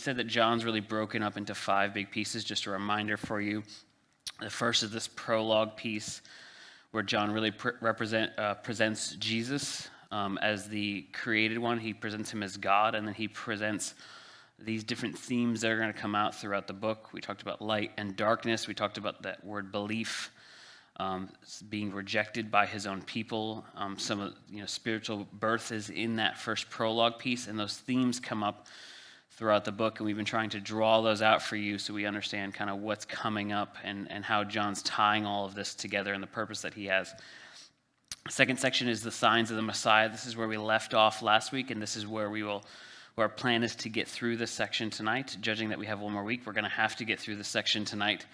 said that John's really broken up into 5 big pieces. Just a reminder for you. The first is this prologue piece where John really presents Jesus as the created one. He presents him as God, and then he presents these different themes that are going to come out throughout the book. We talked about light and darkness. We talked about that word belief being rejected by his own people. Some of spiritual birth is in that first prologue piece, and those themes come up throughout the book, and we've been trying to draw those out for you so we understand kind of what's coming up and how John's tying all of this together and the purpose that he has. The second section is the signs of the Messiah. This is where we left off last week, and this is where our plan is to get through this section tonight. Judging that we have one more week, we're going to have to get through this section tonight.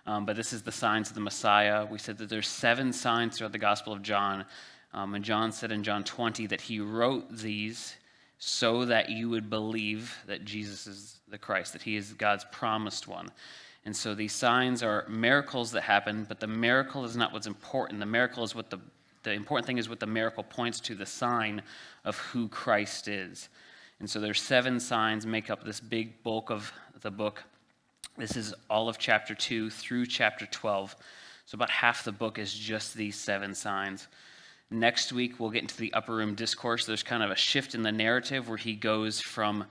But this is the signs of the Messiah. We said that there's 7 signs throughout the Gospel of John. And John said in John 20 that he wrote these so that you would believe that Jesus is the Christ, that he is God's promised one. And so these signs are miracles that happen, but the miracle is not what's important. The miracle is what the important thing is what the miracle points to, the sign of who Christ is. And so there's 7 signs make up this big bulk of the book. This is all of chapter 2 through chapter 12. So about half the book is just these 7 signs. Next week, we'll get into the upper room discourse. There's kind of a shift in the narrative where he goes from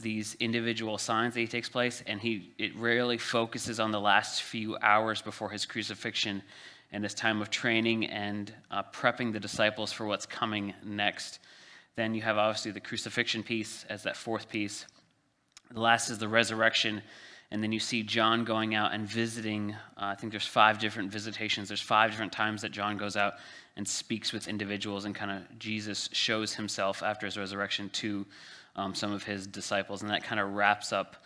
these individual signs that he takes place, and it rarely focuses on the last few hours before his crucifixion and his time of training and prepping the disciples for what's coming next. Then you have obviously the crucifixion piece as that 4th piece. The last is the resurrection, and then you see John going out and visiting. I think there's 5 different visitations. There's 5 different times that John goes out and speaks with individuals, and kind of Jesus shows himself after his resurrection to some of his disciples, and that kind of wraps up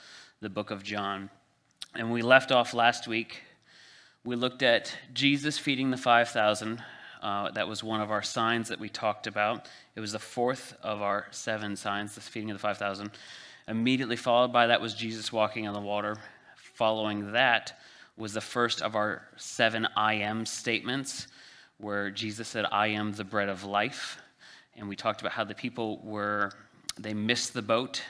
the book of John. And we left off last week. We looked at Jesus feeding the 5,000. That was one of our signs that we talked about. It was the 4th of our 7 signs, the feeding of the 5,000. Immediately followed by that was Jesus walking on the water. Following that was the first of our 7 I am statements, where Jesus said, I am the bread of life. And we talked about how the people they missed the boat,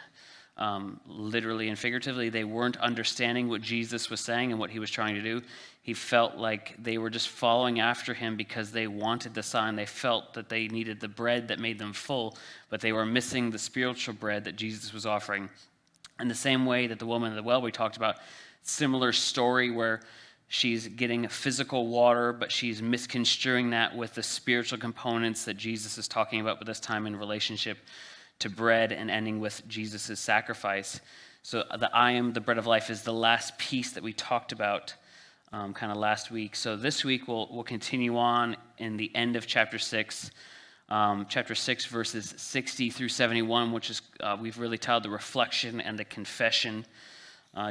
literally and figuratively. They weren't understanding what Jesus was saying and what he was trying to do. He felt like they were just following after him because they wanted the sign. They felt that they needed the bread that made them full, but they were missing the spiritual bread that Jesus was offering. In the same way that the woman at the well we talked about, similar story where she's getting physical water, but she's misconstruing that with the spiritual components that Jesus is talking about, but this time in relationship to bread and ending with Jesus' sacrifice. So the I am the bread of life is the last piece that we talked about kind of last week. So this week we'll continue on in the end of chapter 6, chapter 6 verses 60 through 71, which is we've really titled the reflection and the confession.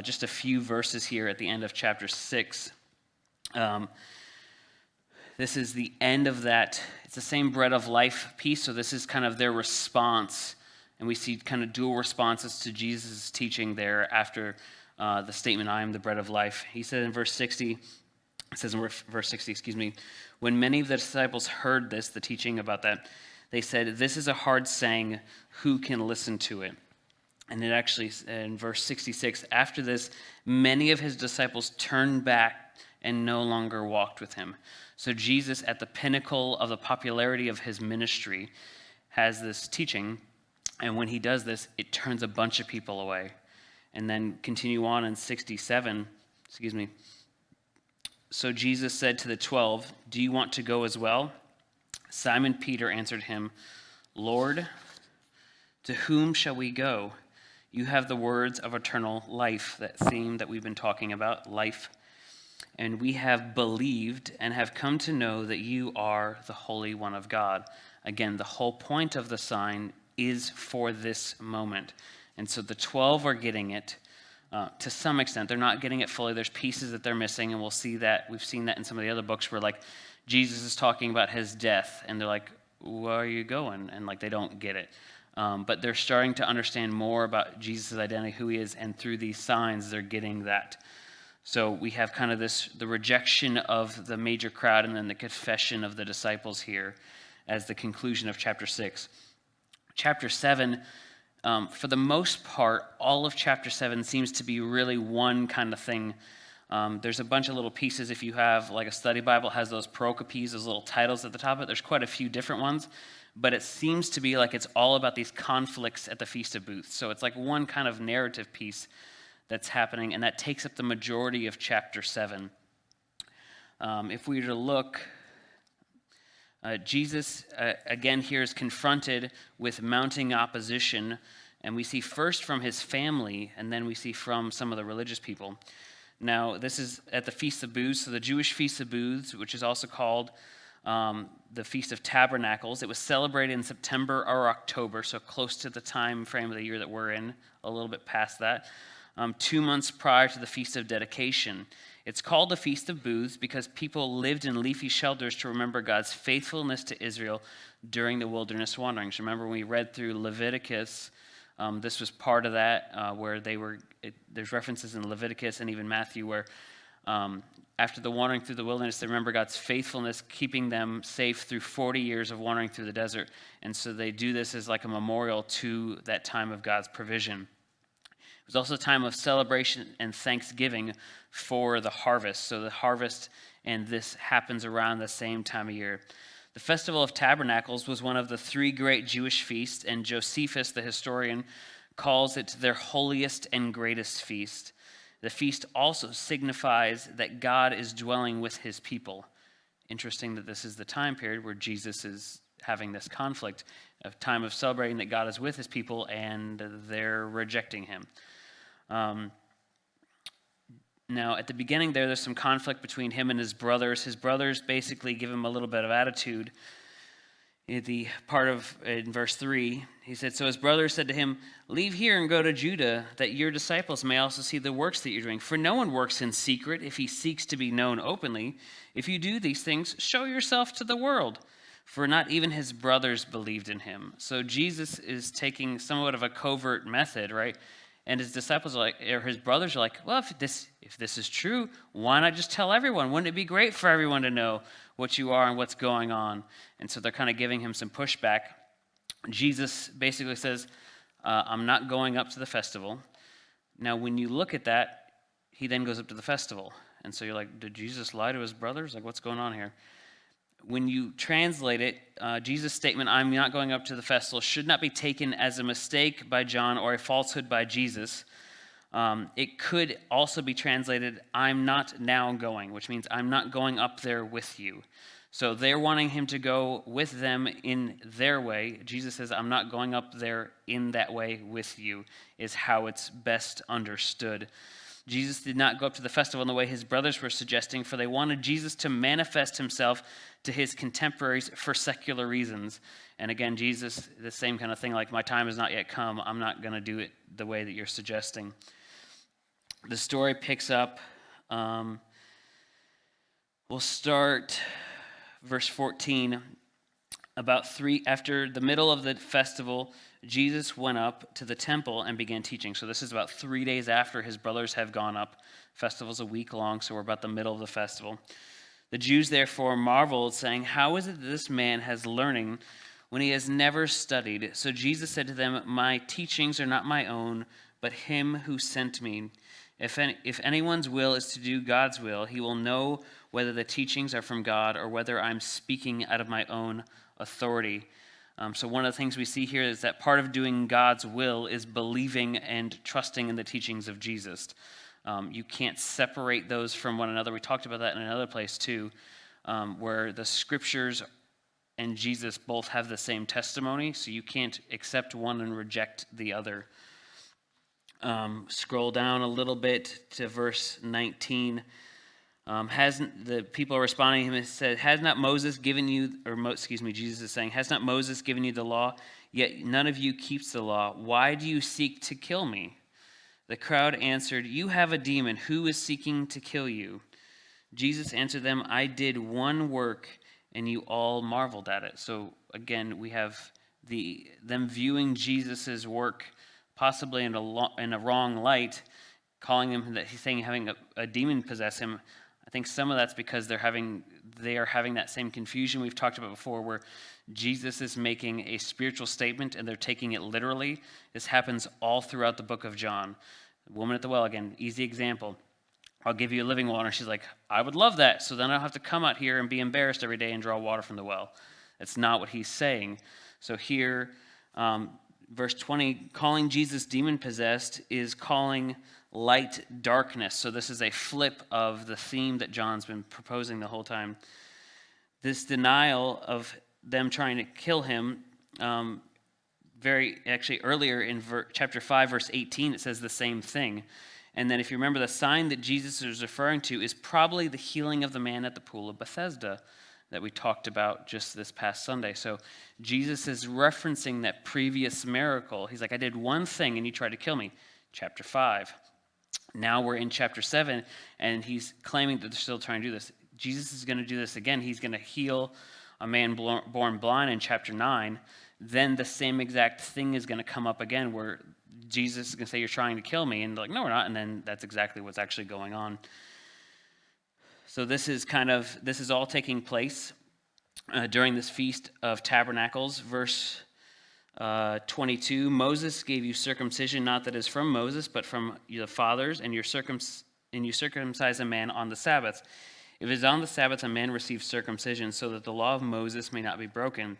Just a few verses here at the end of chapter 6. This is the end of that. It's the same bread of life piece, so this is kind of their response. And we see kind of dual responses to Jesus' teaching there after the statement, I am the bread of life. He said in verse 60, when many of the disciples heard this, the teaching about that, they said, this is a hard saying, who can listen to it? And it actually, in verse 66, after this, many of his disciples turned back and no longer walked with him. So Jesus, at the pinnacle of the popularity of his ministry, has this teaching, and when he does this, it turns a bunch of people away. And then continue on in 67, So Jesus said to the 12, do you want to go as well? Simon Peter answered him, Lord, to whom shall we go? You have the words of eternal life, that theme that we've been talking about, life. And we have believed and have come to know that you are the Holy One of God. Again, the whole point of the sign is for this moment. And so the 12 are getting it to some extent. They're not getting it fully. There's pieces that they're missing, and we'll see that. We've seen that in some of the other books where, like, Jesus is talking about his death, and they're like, where are you going? And, like, they don't get it. But they're starting to understand more about Jesus' identity, who he is, and through these signs, they're getting that. So we have kind of the rejection of the major crowd and then the confession of the disciples here as the conclusion of chapter 6. Chapter 7 For the most part, all of chapter 7 seems to be really one kind of thing. There's a bunch of little pieces. If you have like a study Bible, it has those pericopes, those little titles at the top of it. There's quite a few different ones, but it seems to be like it's all about these conflicts at the Feast of Booths. So it's like one kind of narrative piece that's happening, and that takes up the majority of chapter 7. If we were to look, Jesus, again, here is confronted with mounting opposition, and we see first from his family, and then we see from some of the religious people. Now, this is at the Feast of Booths, so the Jewish Feast of Booths, which is also called the Feast of Tabernacles. It was celebrated in September or October, so close to the time frame of the year that we're in, a little bit past that, 2 months prior to the Feast of Dedication. It's called the Feast of Booths because people lived in leafy shelters to remember God's faithfulness to Israel during the wilderness wanderings. Remember when we read through Leviticus, this was part of that, where there's references in Leviticus and even Matthew where after the wandering through the wilderness, they remember God's faithfulness, keeping them safe through 40 years of wandering through the desert. And so they do this as like a memorial to that time of God's provision. It was also a time of celebration and thanksgiving for the harvest. So the harvest and this happens around the same time of year. The Festival of Tabernacles was one of the 3 great Jewish feasts, and Josephus, the historian, calls it their holiest and greatest feast. The feast also signifies that God is dwelling with his people. Interesting that this is the time period where Jesus is having this conflict, a time of celebrating that God is with his people and they're rejecting him. Now, at the beginning there's some conflict between him and his brothers. His brothers basically give him a little bit of attitude. In verse 3, he said, "So his brothers said to him, 'Leave here and go to Judah, that your disciples may also see the works that you're doing. For no one works in secret if he seeks to be known openly. If you do these things, show yourself to the world.' For not even his brothers believed in him." So Jesus is taking somewhat of a covert method, right? And his disciples are like, or his brothers are like, "Well, if this is true, why not just tell everyone? Wouldn't it be great for everyone to know what you are and what's going on?" And so they're kind of giving him some pushback. Jesus basically says, "I'm not going up to the festival." Now, when you look at that, he then goes up to the festival. And so you're like, did Jesus lie to his brothers? Like, what's going on here? When you translate it, Jesus' statement, "I'm not going up to the festival," should not be taken as a mistake by John or a falsehood by Jesus. It could also be translated, "I'm not now going," which means I'm not going up there with you. So they're wanting him to go with them in their way. Jesus says, "I'm not going up there in that way with you," is how it's best understood. Jesus did not go up to the festival in the way his brothers were suggesting, for they wanted Jesus to manifest himself to his contemporaries for secular reasons. And again, Jesus, the same kind of thing, like, my time has not yet come. I'm not going to do it the way that you're suggesting. The story picks up. We'll start verse 14. After the middle of the festival, Jesus went up to the temple and began teaching. So this is about 3 days after his brothers have gone up. Festival's a week long, so we're about the middle of the festival. The Jews therefore marveled, saying, "How is it that this man has learning when he has never studied?" So Jesus said to them, "My teachings are not my own, but him who sent me. If anyone's will is to do God's will, he will know whether the teachings are from God or whether I'm speaking out of my own authority." So one of the things we see here is that part of doing God's will is believing and trusting in the teachings of Jesus. You can't separate those from one another. We talked about that in another place too, where the scriptures and Jesus both have the same testimony, so you can't accept one and reject the other. Scroll down a little bit to verse 19. The people are responding to him and said, "Has not Moses given you," Jesus is saying, "Has not Moses given you the law? Yet none of you keeps the law. Why do you seek to kill me?" The crowd answered, "You have a demon. Who is seeking to kill you?" Jesus answered them, "I did one work, and you all marveled at it." So again, we have them viewing Jesus' work possibly in a wrong light, calling him that he's saying having a demon possess him. I think some of that's because they're having they are having that same confusion we've talked about before, where Jesus is making a spiritual statement and they're taking it literally. This happens all throughout the book of John. The woman at the well, again, easy example. I'll give you a living water. She's like, I would love that, so then I don't have to come out here and be embarrassed every day and draw water from the well. That's not what he's saying. So here, verse 20, calling Jesus demon-possessed is calling light darkness. So this is a flip of the theme that John's been proposing the whole time. This denial of them trying to kill him, earlier in chapter 5, verse 18, it says the same thing. And then if you remember, the sign that Jesus is referring to is probably the healing of the man at the pool of Bethesda that we talked about just this past Sunday. So Jesus is referencing that previous miracle. He's like, I did one thing and you tried to kill me. Chapter 5. Now we're in chapter 7, and he's claiming that they're still trying to do this. Jesus is going to do this again. He's going to heal a man born blind in chapter 9. Then the same exact thing is going to come up again, where Jesus is going to say, you're trying to kill me. And they're like, no, we're not. And then that's exactly what's actually going on. So this is all taking place during this Feast of Tabernacles. Verse 22, Moses gave you circumcision, not that is from Moses, but from the fathers, and you circumcise a man on the Sabbath. If it is on the Sabbath, a man receives circumcision, so that the law of Moses may not be broken.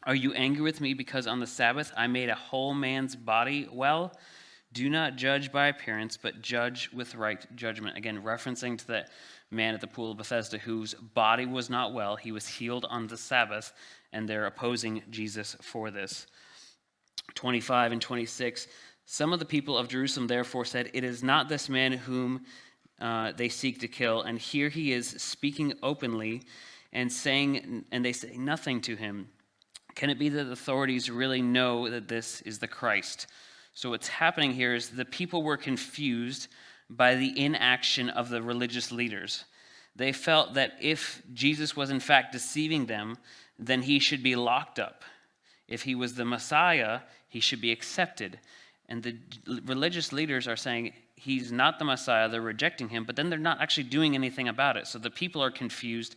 Are you angry with me because on the Sabbath I made a whole man's body well? Do not judge by appearance, but judge with right judgment. Again, referencing to that man at the pool of Bethesda whose body was not well. He was healed on the Sabbath, and they're opposing Jesus for this. 25 and 26, some of the people of Jerusalem therefore said, it is not this man whom they seek to kill, and here he is speaking openly and they say nothing to him. Can it be that authorities really know that this is the Christ? So what's happening here is the people were confused by the inaction of the religious leaders. They felt that if Jesus was in fact deceiving them, then he should be locked up. If he was the Messiah, he should be accepted. And the religious leaders are saying he's not the Messiah, they're rejecting him, but then they're not actually doing anything about it. So the people are confused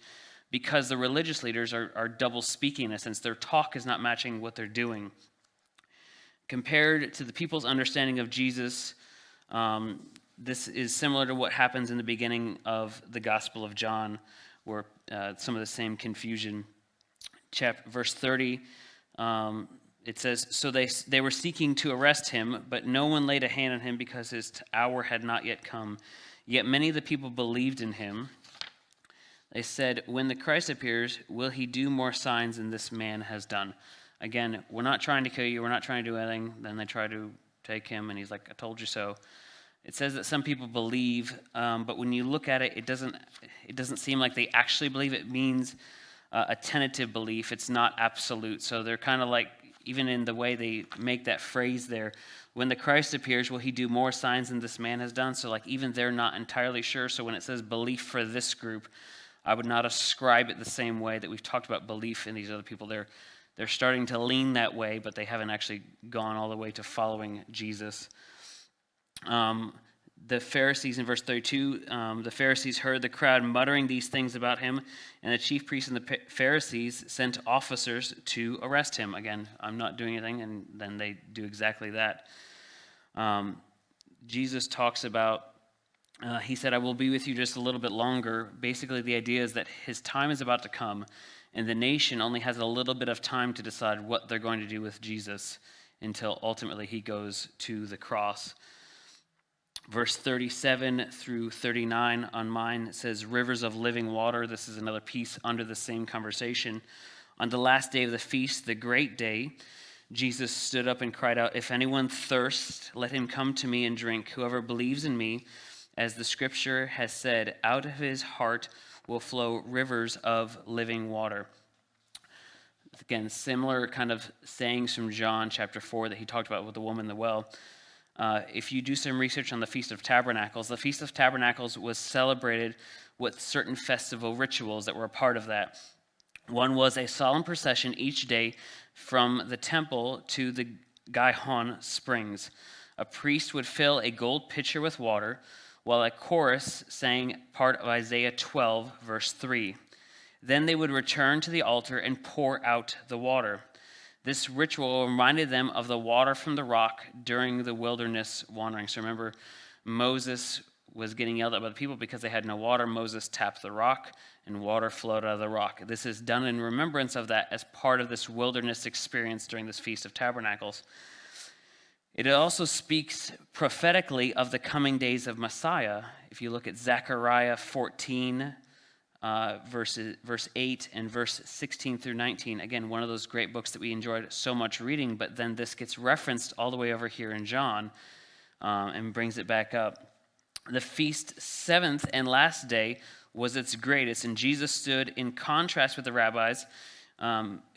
because the religious leaders are double speaking in a sense. Their talk is not matching what they're doing. Compared to the people's understanding of Jesus, this is similar to what happens in the beginning of the Gospel of John, where some of the same confusion. Verse 30, it says, so they were seeking to arrest him, but no one laid a hand on him because his hour had not yet come. Yet many of the people believed in him. They said, when the Christ appears, will he do more signs than this man has done? Again, we're not trying to kill you. We're not trying to do anything. Then they try to take him, and he's like, I told you so. It says that some people believe, but when you look at it, it doesn't seem like they actually believe. It means a tentative belief. It's not absolute. So they're kind of like, even in the way they make that phrase there, when the Christ appears, will he do more signs than this man has done? So like even they're not entirely sure. So when it says belief for this group, I would not ascribe it the same way that we've talked about belief in these other people. They're starting to lean that way, but they haven't actually gone all the way to following Jesus. The Pharisees, in verse 32, the Pharisees heard the crowd muttering these things about him, and the chief priests and the Pharisees sent officers to arrest him. Again, I'm not doing anything, and then they do exactly that. Jesus talks about, he said, I will be with you just a little bit longer. Basically, the idea is that his time is about to come, and the nation only has a little bit of time to decide what they're going to do with Jesus until ultimately he goes to the cross. Verse 37 through 39 on mine says, rivers of living water. This is another piece under the same conversation. On the last day of the feast, the great day, Jesus stood up and cried out, if anyone thirsts, let him come to me and drink. Whoever believes in me, as the scripture has said, out of his heart will flow rivers of living water. Again, similar kind of sayings from John chapter 4 that he talked about with the woman in the well. If you do some research on the Feast of Tabernacles, the Feast of Tabernacles was celebrated with certain festival rituals that were a part of that. One was a solemn procession each day from the temple to the Gihon springs. A priest would fill a gold pitcher with water, while a chorus sang part of Isaiah 12, verse 3. Then they would return to the altar and pour out the water. This ritual reminded them of the water from the rock during the wilderness wandering. So remember, Moses was getting yelled at by the people because they had no water. Moses tapped the rock, and water flowed out of the rock. This is done in remembrance of that as part of this wilderness experience during this Feast of Tabernacles. It also speaks prophetically of the coming days of Messiah. If you look at Zechariah 14, verse 8 and verse 16 through 19. Again, one of those great books that we enjoyed so much reading, but then this gets referenced all the way over here in John and brings it back up. The feast's seventh and last day was its greatest, and Jesus stood in contrast with the rabbis,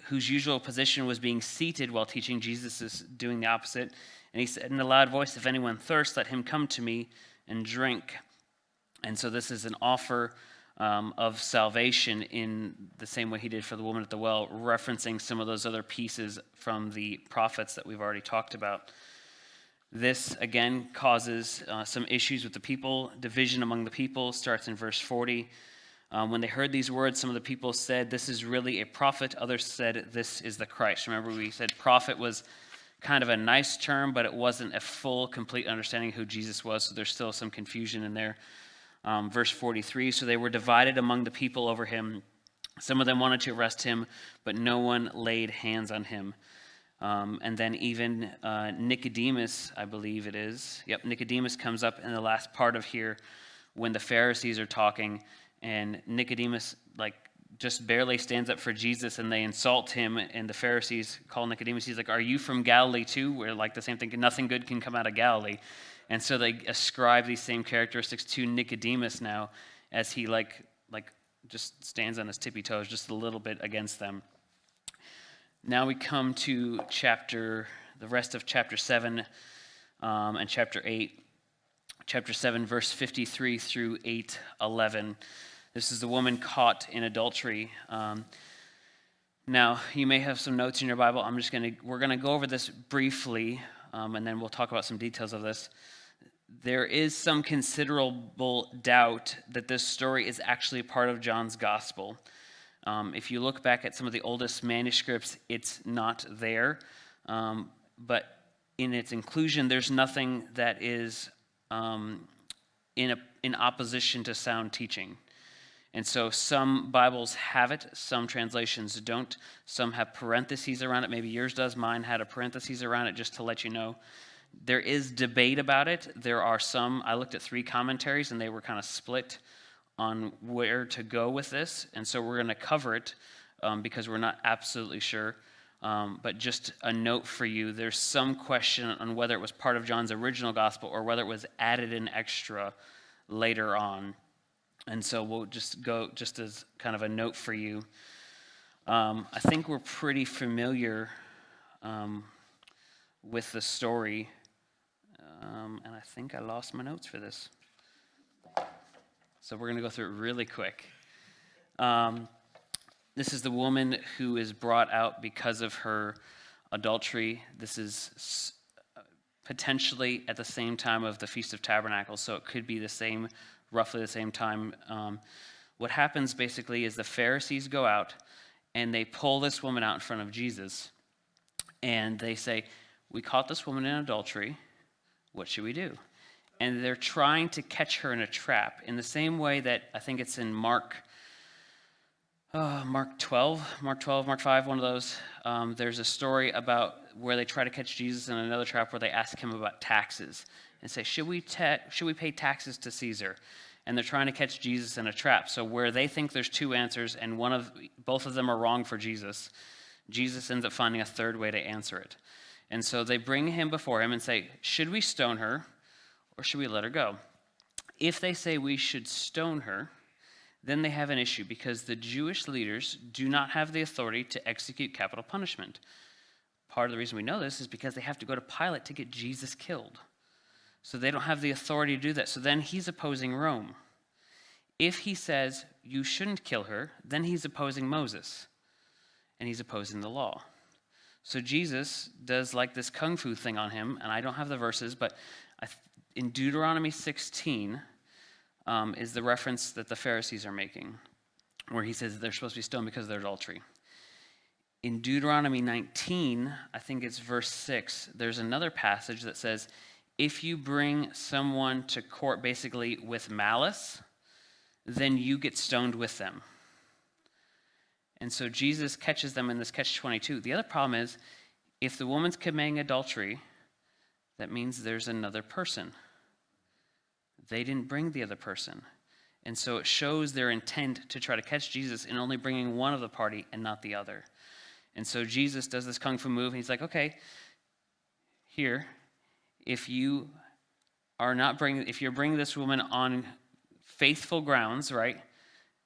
whose usual position was being seated while teaching. Jesus is doing the opposite. And he said in a loud voice, "If anyone thirsts, let him come to me and drink." And so this is an offer of salvation in the same way he did for the woman at the well, referencing some of those other pieces from the prophets that we've already talked about. This, again, causes some issues with the people. Division among the people starts in verse 40. When they heard these words, some of the people said, "This is really a prophet." Others said, "This is the Christ." Remember, we said prophet was kind of a nice term, but it wasn't a full, complete understanding of who Jesus was, so there's still some confusion in there. Verse 43, so they were divided among the people over him. Some of them wanted to arrest him, but no one laid hands on him. And then even Nicodemus, I believe it is. Yep, Nicodemus comes up in the last part of here when the Pharisees are talking, and Nicodemus just barely stands up for Jesus, and they insult him, and the Pharisees call Nicodemus. He's like, "Are you from Galilee too?" We're like the same thing, nothing good can come out of Galilee. And so they ascribe these same characteristics to Nicodemus now, as he just stands on his tippy toes just a little bit against them. Now we come to the rest of chapter 7 and chapter 8. Chapter 7, verse 53 through 8:11. This is the woman caught in adultery. Now, you may have some notes in your Bible. We're gonna go over this briefly, and then we'll talk about some details of this. There is some considerable doubt that this story is actually part of John's gospel. If you look back at some of the oldest manuscripts, it's not there. But in its inclusion, there's nothing that is in opposition to sound teaching. And so some Bibles have it, some translations don't. Some have parentheses around it. Maybe yours does. Mine had a parentheses around it just to let you know. There is debate about it. There are some, I looked at 3 commentaries, and they were kind of split on where to go with this. And so we're going to cover it because we're not absolutely sure. But just a note for you, there's some question on whether it was part of John's original gospel or whether it was added in extra later on. And so we'll just go, just as kind of a note for you. I think we're pretty familiar with the story. And I think I lost my notes for this. So we're going to go through it really quick. This is the woman who is brought out because of her adultery. This is potentially at the same time of the Feast of Tabernacles, so it could be roughly the same time. What happens basically is the Pharisees go out and they pull this woman out in front of Jesus, and they say, "We caught this woman in adultery. What should we do?" And they're trying to catch her in a trap in the same way that I think it's in Mark 12, Mark 5, one of those. There's a story about where they try to catch Jesus in another trap where they ask him about taxes and say, should we pay taxes to Caesar? And they're trying to catch Jesus in a trap. So where they think there's 2 answers and both of them are wrong for Jesus, Jesus ends up finding a third way to answer it. And so they bring him before him and say, should we stone her or should we let her go? If they say we should stone her, then they have an issue because the Jewish leaders do not have the authority to execute capital punishment. Part of the reason we know this is because they have to go to Pilate to get Jesus killed. So they don't have the authority to do that. So then he's opposing Rome. If he says you shouldn't kill her, then he's opposing Moses, and he's opposing the law. So Jesus does like this kung fu thing on him, and I don't have the verses, but in Deuteronomy 16 is the reference that the Pharisees are making, where he says they're supposed to be stoned because of their adultery. In Deuteronomy 19, I think it's verse 6, there's another passage that says, if you bring someone to court basically with malice, then you get stoned with them. And so Jesus catches them in this catch-22. The other problem is, if the woman's committing adultery, that means there's another person. They didn't bring the other person. And so it shows their intent to try to catch Jesus in only bringing one of the party and not the other. And so Jesus does this kung fu move, and he's like, okay, here, if you're bringing this woman on faithful grounds, right,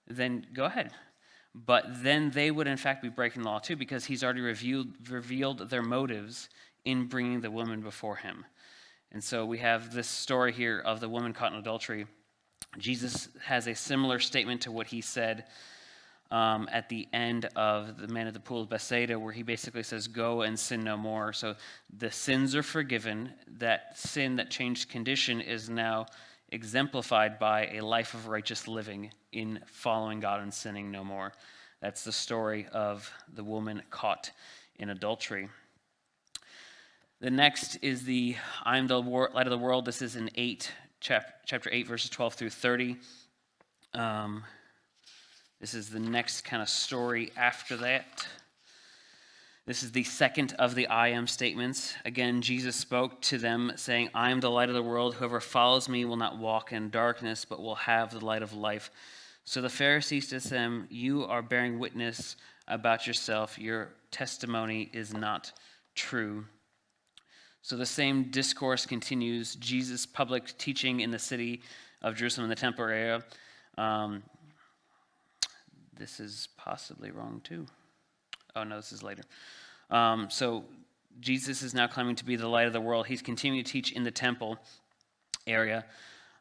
then go ahead. But then they would in fact be breaking the law too, because he's already revealed their motives in bringing the woman before him. And so we have this story here of the woman caught in adultery. Jesus has a similar statement to what he said at the end of the man at the pool of Bethsaida, where he basically says, go and sin no more. So the sins are forgiven. That sin that changed condition is now exemplified by a life of righteous living in following God and sinning no more. That's the story of the woman caught in adultery. The next is the I am the light of the world. This is in chapter 8, verses 12 through 30. This is the next kind of story after that. This is the second of the I am statements. Again, Jesus spoke to them saying, I am the light of the world. Whoever follows me will not walk in darkness, but will have the light of life. So the Pharisees said to them, you are bearing witness about yourself. Your testimony is not true. So the same discourse continues. Jesus' public teaching in the city of Jerusalem in the temple area. This is possibly wrong too. Oh no, this is later. So Jesus is now claiming to be the light of the world. He's continuing to teach in the temple area.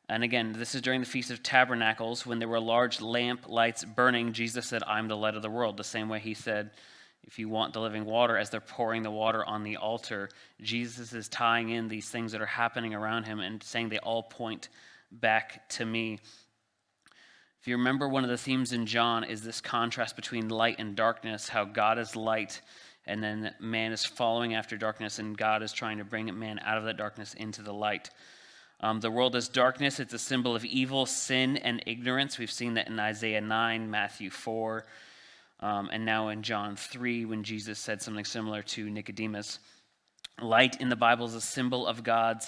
And again, this is during the Feast of Tabernacles when there were large lamp lights burning. Jesus said, I'm the light of the world. The same way he said, if you want the living water, as they're pouring the water on the altar, Jesus is tying in these things that are happening around him and saying they all point back to me. If you remember, one of the themes in John is this contrast between light and darkness, how God is light and then man is following after darkness, and God is trying to bring man out of that darkness into the light. The world is darkness. It's a symbol of evil, sin, and ignorance. We've seen that in Isaiah 9, Matthew 4, and now in John 3 when Jesus said something similar to Nicodemus. Light in the Bible is a symbol of God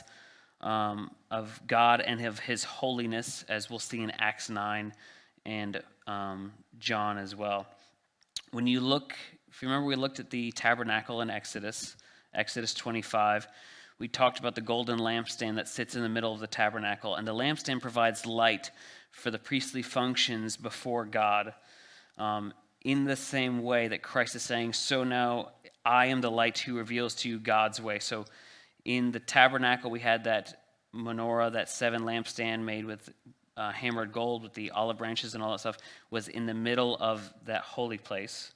and of his holiness, as we'll see in Acts 9 and John as well. When you look, if you remember, we looked at the tabernacle in Exodus 25. We talked about the golden lampstand that sits in the middle of the tabernacle, and the lampstand provides light for the priestly functions before God. In the same way that Christ is saying, so now I am the light who reveals to you God's way. So in the tabernacle, we had that menorah, that 7 lampstand made with hammered gold with the olive branches and all that stuff, was in the middle of that holy place,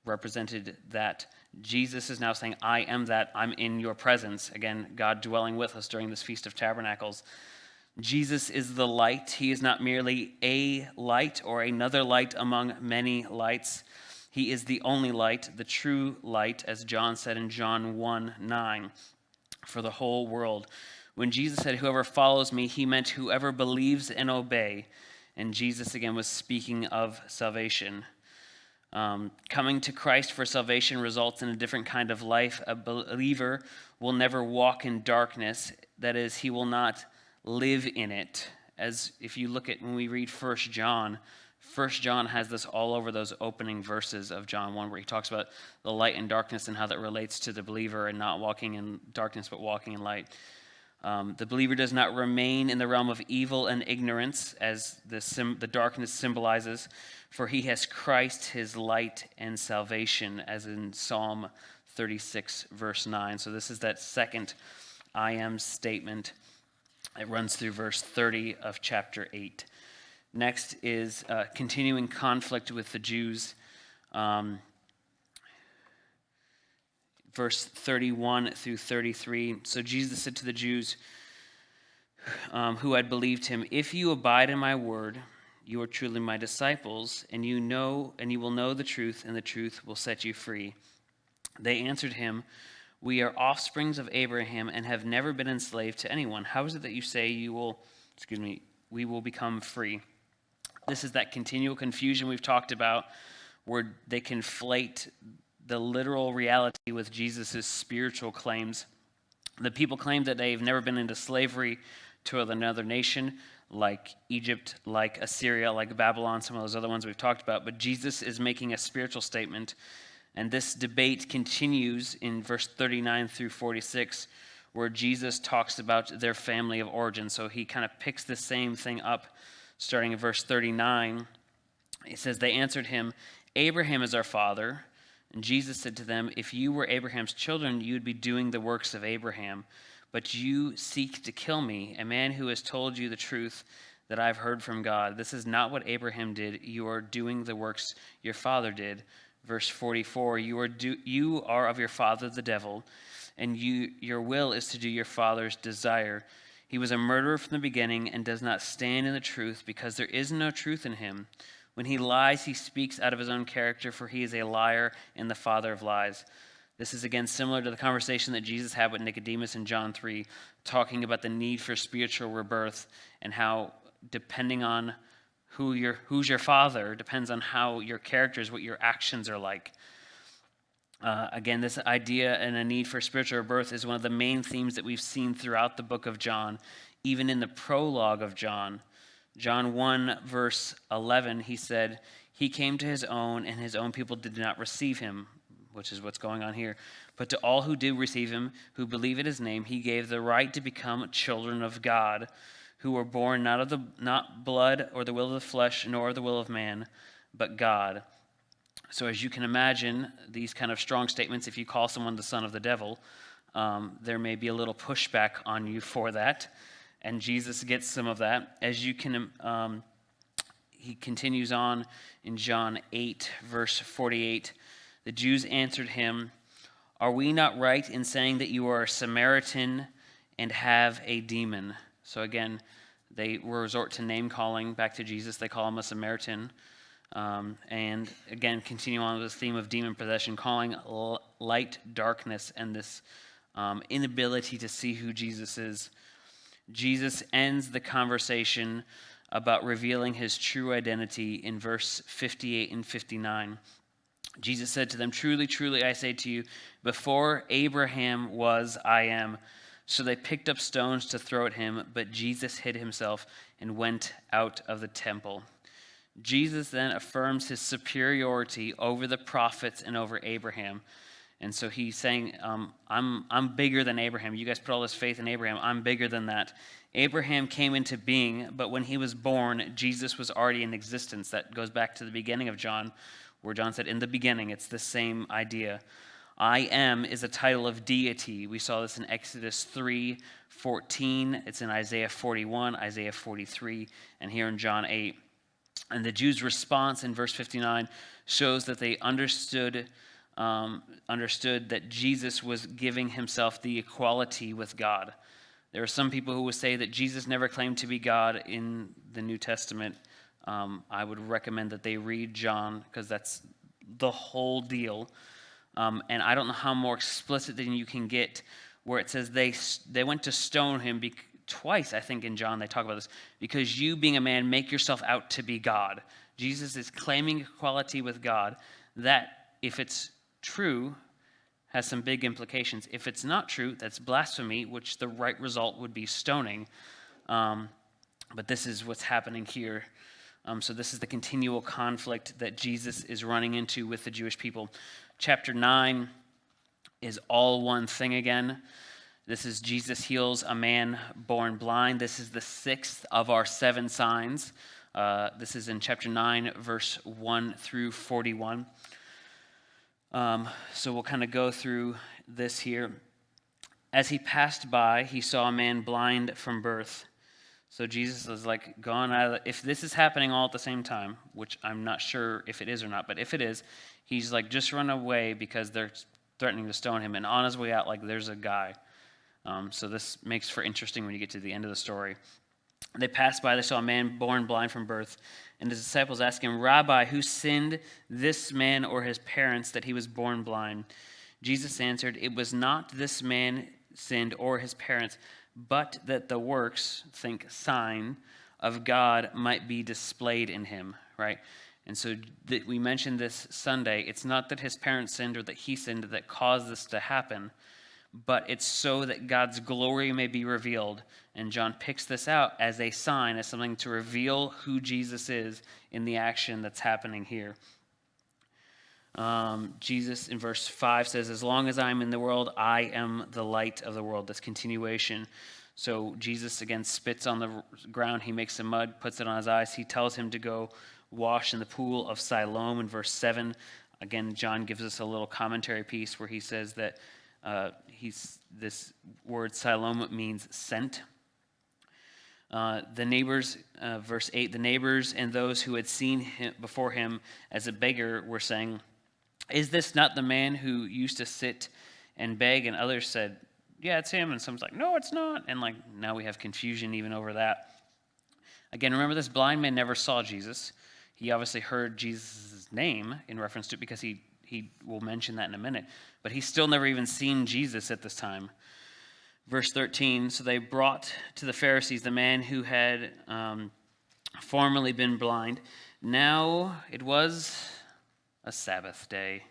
represented that. Jesus is now saying, I am that, I'm in your presence. Again, God dwelling with us during this Feast of Tabernacles. Jesus is the light. He is not merely a light or another light among many lights. He is the only light, the true light, as John said in John 1:9, for the whole world. When Jesus said, whoever follows me, he meant whoever believes and obey. And Jesus, again, was speaking of salvation. Coming to Christ for salvation results in a different kind of life. A believer will never walk in darkness. That is, he will not live in it. As if you look at when we read 1 John has this all over those opening verses of John 1, where he talks about the light and darkness and how that relates to the believer and not walking in darkness but walking in light. The believer does not remain in the realm of evil and ignorance, as the darkness symbolizes, for he has Christ, his light and salvation, as in Psalm 36, verse 9. So this is that second I am statement. It runs through verse 30 of chapter 8. Next is continuing conflict with the Jews. Verse 31 through 33. So Jesus said to the Jews who had believed him, if you abide in my word, You are truly my disciples, and you will know the truth, and the truth will set you free." They answered him, "We are offsprings of Abraham and have never been enslaved to anyone. How is it that you say we will become free?" This is that continual confusion we've talked about, where they conflate the literal reality with Jesus' spiritual claims. The people claim that they've never been into slavery to another nation, like Egypt, like Assyria, like Babylon, some of those other ones we've talked about. But Jesus is making a spiritual statement, and this debate continues in verse 39 through 46, where Jesus talks about their family of origin. So he kind of picks the same thing up, starting in verse 39. It says, "They answered him, 'Abraham is our father.' And Jesus said to them, 'If you were Abraham's children, you would be doing the works of Abraham. But you seek to kill me, a man who has told you the truth that I've heard from God. This is not what Abraham did. You are doing the works your father did.'" Verse 44, you are of your father the devil, and your will is to do your father's desire. He was a murderer from the beginning and does not stand in the truth, because there is no truth in him. When he lies, he speaks out of his own character, for he is a liar and the father of lies." This is again similar to the conversation that Jesus had with Nicodemus in John 3, talking about the need for spiritual rebirth and how, depending on who's your father, depends on how your character is, what your actions are like. Again, this idea and a need for spiritual rebirth is one of the main themes that we've seen throughout the book of John, even in the prologue of John. John 1, verse 11, he said, "He came to his own, and his own people did not receive him," which is what's going on here. "But to all who did receive him, who believe in his name, he gave the right to become children of God, who were born not blood or the will of the flesh, nor the will of man, but God." So as you can imagine, these kind of strong statements, if you call someone the son of the devil, there may be a little pushback on you for that. And Jesus gets some of that. As you can, he continues on in John 8, verse 48. The Jews answered him, "Are we not right in saying that you are a Samaritan and have a demon?" So again, they resort to name calling back to Jesus. They call him a Samaritan. And again, continue on with this theme of demon possession, calling light darkness and this inability to see who Jesus is. Jesus ends the conversation about revealing his true identity in verse 58 and 59. Jesus said to them, "Truly, truly, I say to you, before Abraham was, I am." So they picked up stones to throw at him, but Jesus hid himself and went out of the temple. Jesus then affirms his superiority over the prophets and over Abraham. And so he's saying, I'm bigger than Abraham. You guys put all this faith in Abraham. I'm bigger than that. Abraham came into being, but when he was born, Jesus was already in existence. That goes back to the beginning of John, where John said, in the beginning. It's the same idea. I am is a title of deity. We saw this in Exodus 3:14. It's in Isaiah 41, Isaiah 43, and here in John 8. And the Jews' response in verse 59 shows that they understood that Jesus was giving himself the equality with God. There are some people who would say that Jesus never claimed to be God in the New Testament. I would recommend that they read John, because that's the whole deal. And I don't know how more explicit than you can get, where it says they went to stone him twice, I think, in John they talk about this, because you, being a man, make yourself out to be God. Jesus is claiming equality with God. That, if it's true, has some big implications. If it's not true, that's blasphemy, which the right result would be stoning. But this is what's happening here. So this is the continual conflict that Jesus is running into with the Jewish people. Chapter 9 is all one thing again. This is Jesus heals a man born blind. This is the sixth of our 7 signs. This is in chapter 9, verse 1 through 41. So we'll kind of go through this here. As he passed by, he saw a man blind from birth. So Jesus is like gone out of if this is happening all at the same time, which I'm not sure if it is or not, but if it is, he's like, just run away because they're threatening to stone him. And on his way out, like, there's a guy. So this makes for interesting when you get to the end of the story. They passed by, they saw a man born blind from birth, And his disciples asked him, "Rabbi, who sinned, this man or his parents, that he was born blind?" Jesus answered, "It was not this man sinned or his parents, but that the works," think sign, "of God might be displayed in him," right? And so we mentioned this Sunday. It's not that his parents sinned or that he sinned that caused this to happen, but it's so that God's glory may be revealed. And John picks this out as a sign, as something to reveal who Jesus is in the action that's happening here. Jesus in verse 5 says, "As long as I'm in the world, I am the light of the world." This continuation. So Jesus again spits on the ground. He makes some mud, puts it on his eyes. He tells him to go wash in the pool of Siloam in verse 7. Again, John gives us a little commentary piece where he says that this word Siloam means sent. The neighbors, verse 8, the neighbors and those who had seen him before him as a beggar were saying, "Is this not the man who used to sit and beg?" And others said, "Yeah, it's him." And someone's like, "No, it's not." And now we have confusion even over that. Again, remember, this blind man never saw Jesus. He obviously heard Jesus' name in reference to it because he will mention that in a minute. But he's still never even seen Jesus at this time. Verse 13, so they brought to the Pharisees the man who had formerly been blind. Now it was a Sabbath day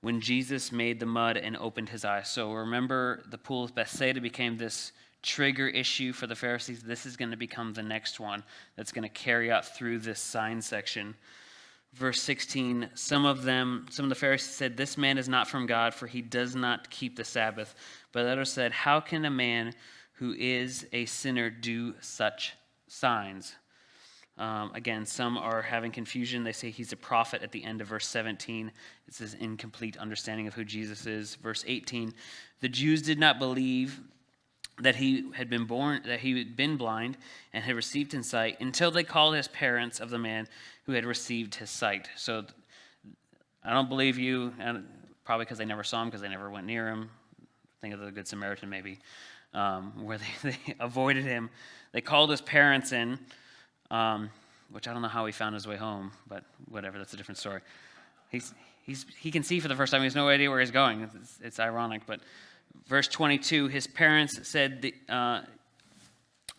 when Jesus made the mud and opened his eyes. So remember, the pool of Bethsaida became this trigger issue for the Pharisees. This is going to become the next one that's going to carry out through this sign section. Verse 16, some of the Pharisees said, "This man is not from God, for he does not keep the Sabbath." But others said, "How can a man who is a sinner do such signs?" Again, some are having confusion. They say he's a prophet at the end of verse 17. It's this incomplete understanding of who Jesus is. Verse 18, the Jews did not believe that he had been blind and had received his sight until they called his parents of the man who had received his sight. So I don't believe you, and probably because they never saw him, because they never went near him. Think of the Good Samaritan maybe, where they avoided him. They called his parents in, which I don't know how he found his way home, but whatever, that's a different story. He can see for the first time. He has no idea where he's going. It's ironic, but verse 22, his parents said,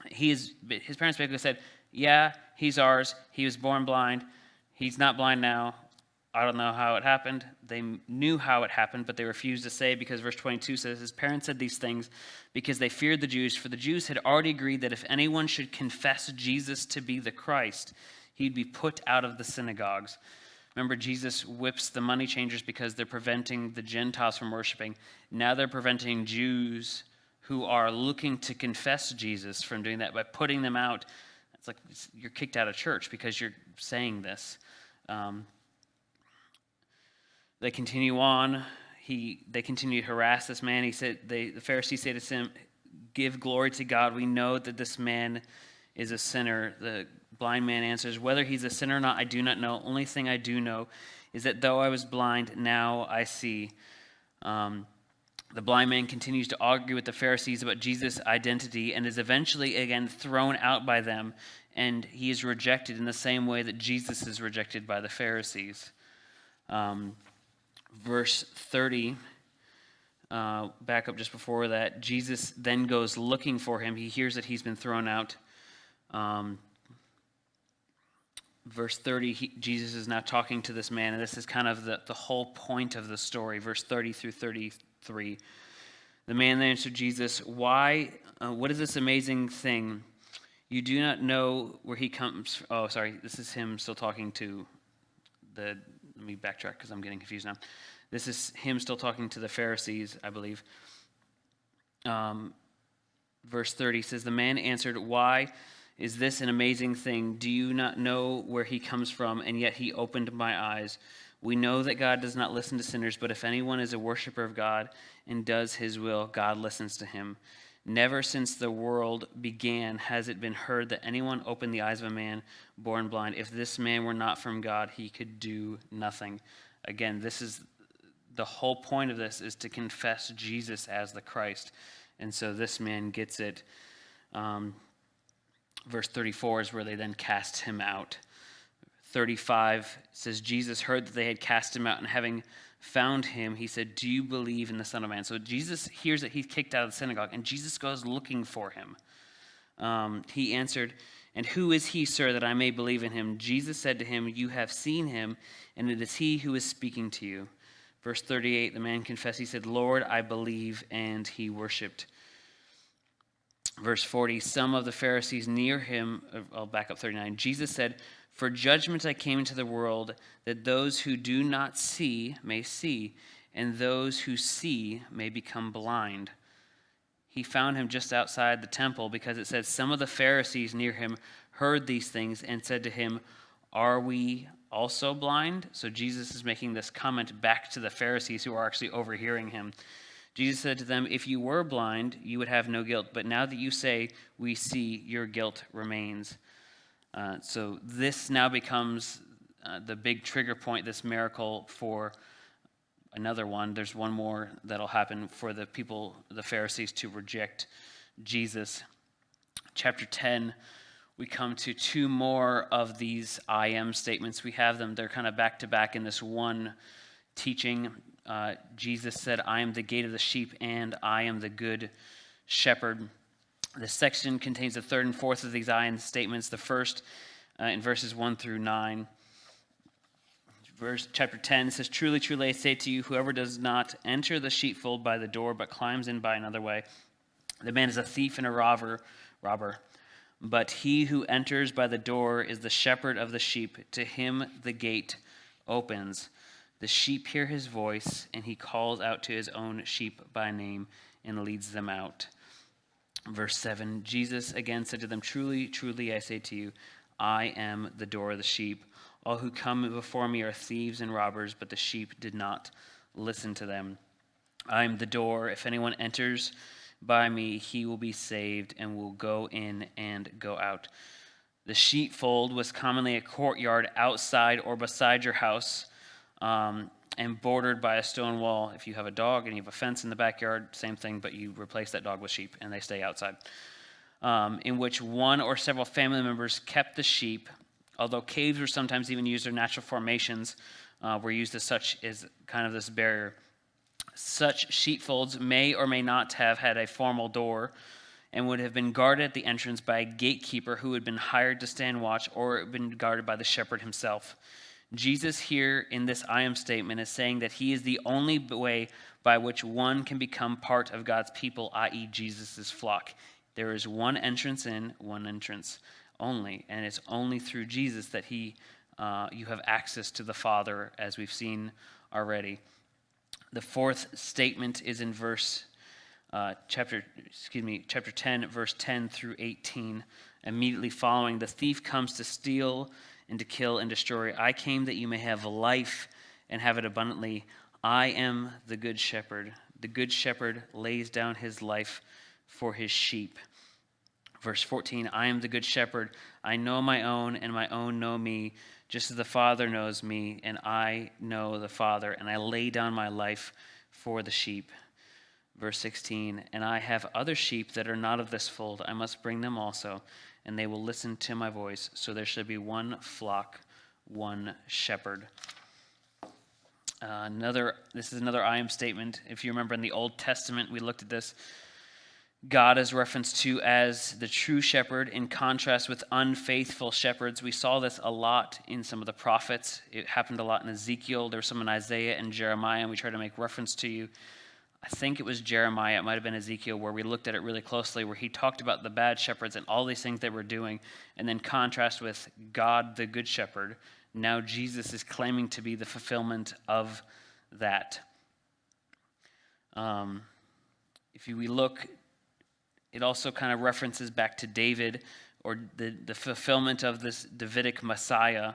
his parents basically said, "Yeah, he's ours. He was born blind. He's not blind now. I don't know how it happened." They knew how it happened, but they refused to say, because verse 22 says, his parents said these things because they feared the Jews, for the Jews had already agreed that if anyone should confess Jesus to be the Christ, he'd be put out of the synagogues. Remember, Jesus whips the money changers because they're preventing the Gentiles from worshiping. Now they're preventing Jews who are looking to confess Jesus from doing that by putting them out. It's like you're kicked out of church because you're saying this. They continue on. They continue to harass this man. The Pharisees say to him, "Give glory to God. We know that this man is a sinner." The blind man answers, "Whether he's a sinner or not, I do not know. Only thing I do know is that though I was blind, now I see." The blind man continues to argue with the Pharisees about Jesus' identity and is eventually again thrown out by them, and he is rejected in the same way that Jesus is rejected by the Pharisees. Verse 30, back up just before that, Jesus then goes looking for him. He hears that he's been thrown out. Verse 30, Jesus is now talking to this man, and this is kind of the whole point of the story. Verse 30 through 33. The man answered Jesus, "Why? What is this amazing thing? You do not know where he comes." Oh, sorry, this is him still talking to let me backtrack because I'm getting confused now. This is him still talking to the Pharisees, I believe. Verse 30 says, the man answered, "Why is this an amazing thing? Do you not know where he comes from? And yet he opened my eyes. We know that God does not listen to sinners, but if anyone is a worshiper of God and does his will, God listens to him. Never since the world began has it been heard that anyone opened the eyes of a man born blind. If this man were not from God, he could do nothing." Again, this is the whole point of this, is to confess Jesus as the Christ. And so this man gets it. Verse 34 is where they then cast him out. 35 says, Jesus heard that they had cast him out, and having found him, he said, do you believe in the Son of Man? So Jesus hears that he's kicked out of the synagogue, and Jesus goes looking for him. He answered, and who is he, sir, that I may believe in him? Jesus said to him, you have seen him, and it is he who is speaking to you. Verse 38, the man confessed, he said, Lord, I believe, and he worshiped. Verse 40, some of the Pharisees near him, I'll back up 39, Jesus said, for judgment I came into the world, that those who do not see may see, and those who see may become blind. He found him just outside the temple, because it says, some of the Pharisees near him heard these things and said to him, are we also blind? So Jesus is making this comment back to the Pharisees who are actually overhearing him. Jesus said to them, if you were blind, you would have no guilt. But now that you say, we see, your guilt remains. So this now becomes the big trigger point, this miracle for another one. There's one more that'll happen for the people, the Pharisees, to reject Jesus. Chapter 10, we come to two more of these I am statements. We have them, they're kind of back to back in this one teaching. Jesus said, I am the gate of the sheep, and I am the good shepherd. This section contains the third and fourth of these I am statements. The first in verses 1 through 9. Chapter 10 says, truly, truly, I say to you, whoever does not enter the sheepfold by the door, but climbs in by another way, the man is a thief and a robber. But he who enters by the door is the shepherd of the sheep. To him the gate opens. The sheep hear his voice, and he calls out to his own sheep by name and leads them out. Verse 7, Jesus again said to them, truly, truly, I say to you, I am the door of the sheep. All who come before me are thieves and robbers, but the sheep did not listen to them. I am the door. If anyone enters by me, he will be saved and will go in and go out. The sheepfold was commonly a courtyard outside or beside your house, and bordered by a stone wall. If you have a dog and you have a fence in the backyard, same thing, but you replace that dog with sheep and they stay outside. In which one or several family members kept the sheep, although caves were sometimes even used, or natural formations were used as kind of this barrier. Such sheepfolds may or may not have had a formal door and would have been guarded at the entrance by a gatekeeper who had been hired to stand watch, or been guarded by the shepherd himself. Jesus here in this I am statement is saying that he is the only way by which one can become part of God's people, i.e. Jesus' flock. There is one entrance in, one entrance only, and it's only through Jesus that you have access to the Father, as we've seen already. The fourth statement is in chapter 10, verse 10 through 18. Immediately following, the thief comes to steal and to kill and destroy. I came that you may have life and have it abundantly. I am the good shepherd. The good shepherd lays down his life for his sheep. Verse 14, I am the good shepherd. I know my own, and my own know me, just as the Father knows me, and I know the Father, and I lay down my life for the sheep. Verse 16, and I have other sheep that are not of this fold. I must bring them also, and they will listen to my voice. So there shall be one flock, one shepherd. This is another I am statement. If you remember in the Old Testament, we looked at this. God is referenced to as the true shepherd in contrast with unfaithful shepherds. We saw this a lot in some of the prophets. It happened a lot in Ezekiel. There was some in Isaiah and Jeremiah, and we tried to make reference to you. I think it was Jeremiah, it might have been Ezekiel, where we looked at it really closely, where he talked about the bad shepherds and all these things they were doing, and then contrast with God, the good shepherd. Now Jesus is claiming to be the fulfillment of that. If we look, it also kind of references back to David, or the fulfillment of this Davidic Messiah,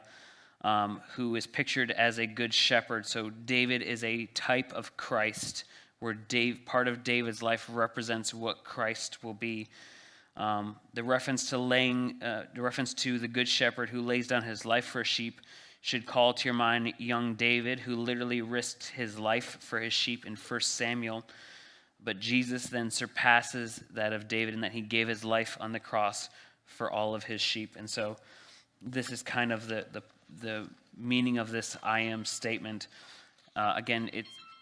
who is pictured as a good shepherd. So David is a type of Christ, where part of David's life represents what Christ will be. The reference to the good shepherd who lays down his life for a sheep should call to your mind young David, who literally risked his life for his sheep in 1 Samuel. But Jesus then surpasses that of David in that he gave his life on the cross for all of his sheep. And so this is kind of the the meaning of this I am statement. Again,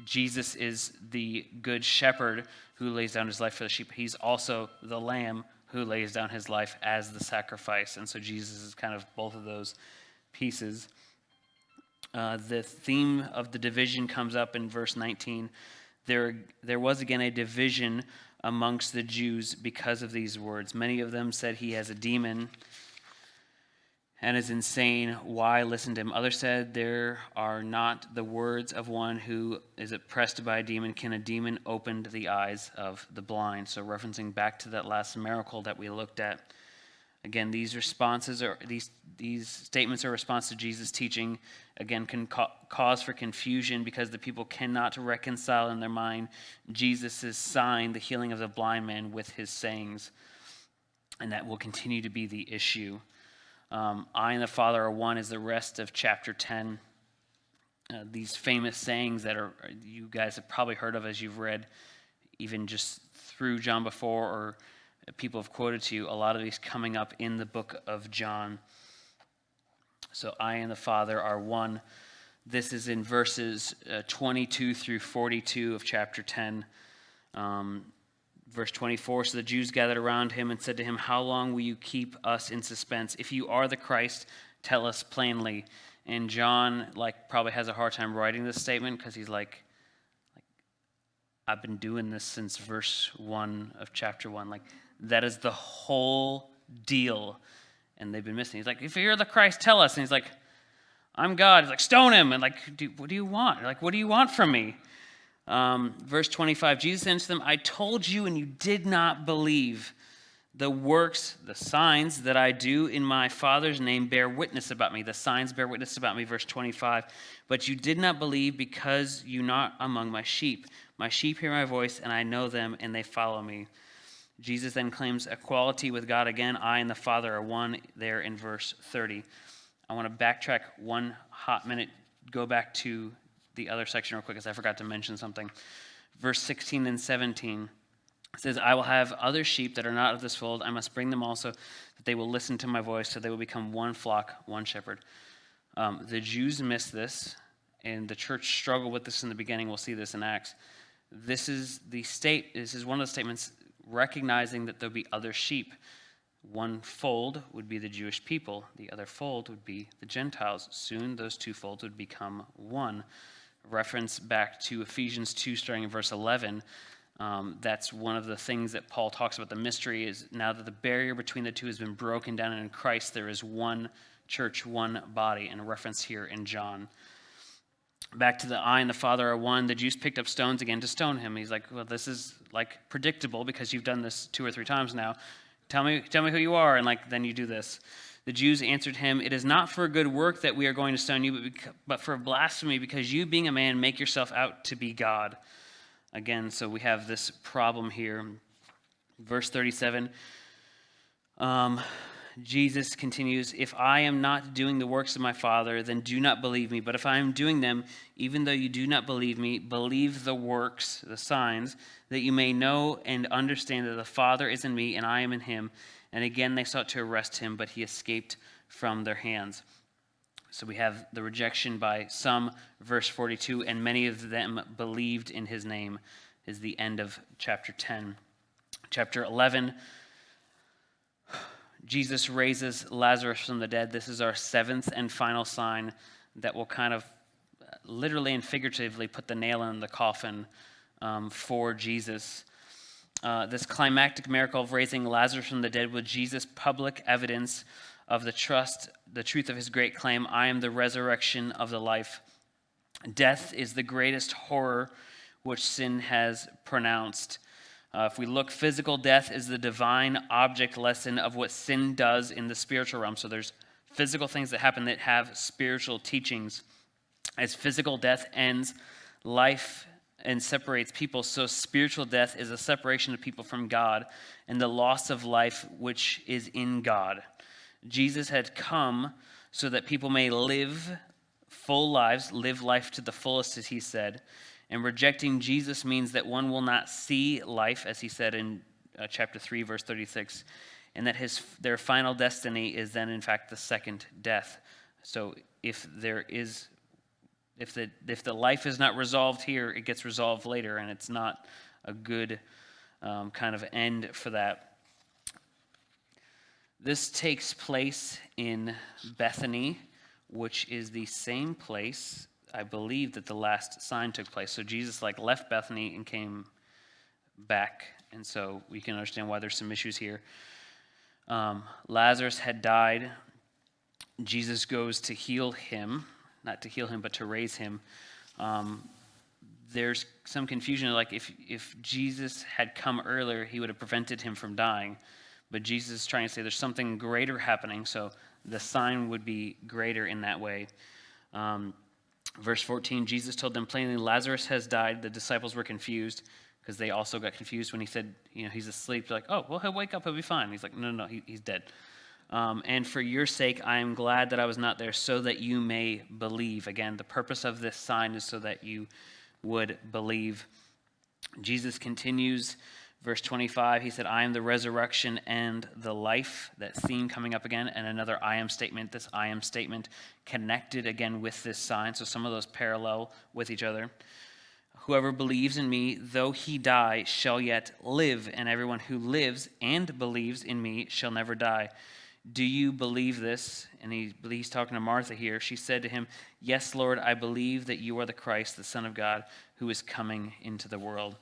Jesus is the good shepherd who lays down his life for the sheep. He's also the lamb who lays down his life as the sacrifice. And so Jesus is kind of both of those pieces. The theme of the division comes up in verse 19. There was again a division amongst the Jews because of these words. Many of them said he has a demon and is insane. Why listen to him? Others said, there are not the words of one who is oppressed by a demon. Can a demon open the eyes of the blind? So referencing back to that last miracle that we looked at. Again, these statements are a response to Jesus' teaching. Again, can cause for confusion because the people cannot reconcile in their mind Jesus' sign, the healing of the blind man, with his sayings. And that will continue to be the issue. I and the Father are one is the rest of chapter 10. These famous sayings that you guys have probably heard of as you've read, even just through John before, or people have quoted to you, a lot of these coming up in the book of John. So I and the Father are one. This is in verses 22 through 42 of chapter 10. Verse 24, so the Jews gathered around him and said to him, how long will you keep us in suspense? If you are the Christ, tell us plainly. And John probably has a hard time writing this statement because he's like, I've been doing this since verse 1 of chapter 1. That is the whole deal. And they've been missing. He's like, if you're the Christ, tell us. And he's like, I'm God. He's like, stone him. And what do you want? What do you want from me? Verse 25, Jesus answered them, I told you and you did not believe. The works, the signs that I do in my Father's name bear witness about me. The signs bear witness about me, verse 25. But you did not believe because you're not among my sheep. My sheep hear my voice and I know them and they follow me. Jesus then claims equality with God again. I and the Father are one there in verse 30. I want to backtrack one hot minute, go back to the other section real quick because I forgot to mention something. Verse 16 and 17 says, I will have other sheep that are not of this fold. I must bring them also that they will listen to my voice, so they will become one flock, one shepherd. The Jews missed this, and the church struggled with this in the beginning. We'll see this in Acts. This is one of the statements recognizing that there'll be other sheep. One fold would be the Jewish people. The other fold would be the Gentiles. Soon those two folds would become one. Reference back to Ephesians 2, starting in verse 11. That's one of the things that Paul talks about. The mystery is now that the barrier between the two has been broken down, and in Christ there is one church, one body, and a reference here in John. Back to the I and the Father are one. The Jews picked up stones again to stone him. He's like, well, this is predictable because you've done this 2 or 3 times now. Tell me who you are, and then you do this. The Jews answered him, it is not for a good work that we are going to stone you, but for blasphemy, because you, being a man, make yourself out to be God. Again, so we have this problem here. Verse 37, Jesus continues, if I am not doing the works of my Father, then do not believe me. But if I am doing them, even though you do not believe me, believe the works, the signs, that you may know and understand that the Father is in me and I am in him. And again they sought to arrest him, but he escaped from their hands. So we have the rejection by some, verse 42, and many of them believed in his name, is the end of chapter 10. Chapter 11, Jesus raises Lazarus from the dead. This is our 7th and final sign that will kind of literally and figuratively put the nail in the coffin for Jesus. This climactic miracle of raising Lazarus from the dead was Jesus' public evidence of the truth of his great claim, I am the resurrection of the life. Death is the greatest horror which sin has pronounced. If we look, physical death is the divine object lesson of what sin does in the spiritual realm. So there's physical things that happen that have spiritual teachings. As physical death ends life and separates people, so spiritual death is a separation of people from God and the loss of life which is in God. Jesus had come so that people may live full lives, live life to the fullest, as he said. And rejecting Jesus means that one will not see life, as he said in chapter 3, verse 36, and that their final destiny is then, in fact, the second death. So if the life is not resolved here, it gets resolved later, and it's not a good kind of end for that. This takes place in Bethany, which is the same place, I believe, that the last sign took place. So Jesus left Bethany and came back, and so we can understand why there's some issues here. Lazarus had died. Jesus goes to heal him, not to heal him, but to raise him. There's some confusion, if Jesus had come earlier, he would have prevented him from dying. But Jesus is trying to say there's something greater happening, so the sign would be greater in that way. Verse 14, Jesus told them plainly, Lazarus has died. The disciples were confused because they also got confused when he said, he's asleep. They're like, oh, well, he'll wake up, he'll be fine. He's like, no, he's dead. And for your sake, I am glad that I was not there so that you may believe. Again, the purpose of this sign is so that you would believe. Jesus continues, verse 25, he said, I am the resurrection and the life. That theme coming up again, and another I am statement. This I am statement connected again with this sign. So some of those parallel with each other. Whoever believes in me, though he die, shall yet live. And everyone who lives and believes in me shall never die. Do you believe this? And he's talking to Martha here. She said to him, yes, Lord, I believe that you are the Christ, the Son of God, who is coming into the world.